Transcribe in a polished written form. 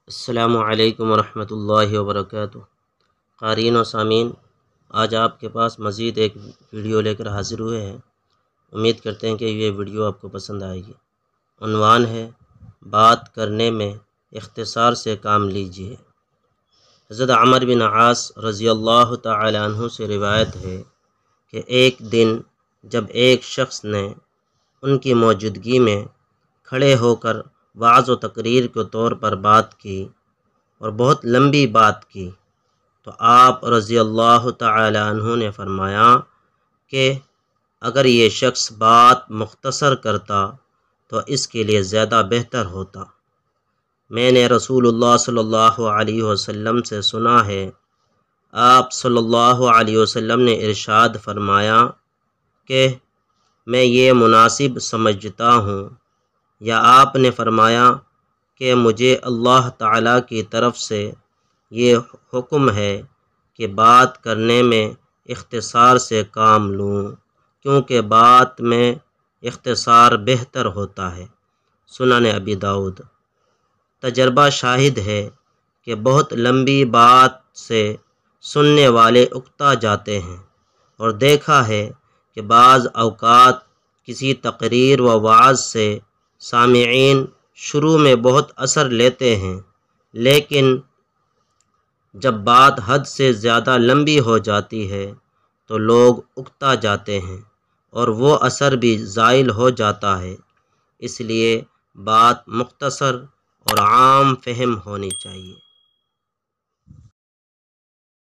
السلام علیکم ورحمۃ اللہ وبرکاتہ۔ قارئین و سامعین، آج آپ کے پاس مزید ایک ویڈیو لے کر حاضر ہوئے ہیں۔ امید کرتے ہیں کہ یہ ویڈیو آپ کو پسند آئے گی۔ عنوان ہے بات کرنے میں اختصار سے کام لیجیے۔ حضرت عمرو بن عاص رضی اللہ تعالی عنہ سے روایت ہے کہ ایک دن جب ایک شخص نے ان کی موجودگی میں کھڑے ہو کر وعظ و تقریر کے طور پر بات کی اور بہت لمبی بات کی، تو آپ رضی اللہ تعالی عنہ نے فرمایا کہ اگر یہ شخص بات مختصر کرتا تو اس کے لیے زیادہ بہتر ہوتا۔ میں نے رسول اللہ صلی اللہ علیہ وسلم سے سنا ہے، آپ صلی اللہ علیہ وسلم نے ارشاد فرمایا کہ میں یہ مناسب سمجھتا ہوں، یا آپ نے فرمایا کہ مجھے اللہ تعالیٰ کی طرف سے یہ حکم ہے کہ بات کرنے میں اختصار سے کام لوں، کیونکہ بات میں اختصار بہتر ہوتا ہے۔ سنن ابی داؤد۔ تجربہ شاہد ہے کہ بہت لمبی بات سے سننے والے اکتا جاتے ہیں، اور دیکھا ہے کہ بعض اوقات کسی تقریر و وعظ سے سامعین شروع میں بہت اثر لیتے ہیں، لیکن جب بات حد سے زیادہ لمبی ہو جاتی ہے تو لوگ اکتا جاتے ہیں اور وہ اثر بھی زائل ہو جاتا ہے۔ اس لیے بات مختصر اور عام فہم ہونی چاہیے۔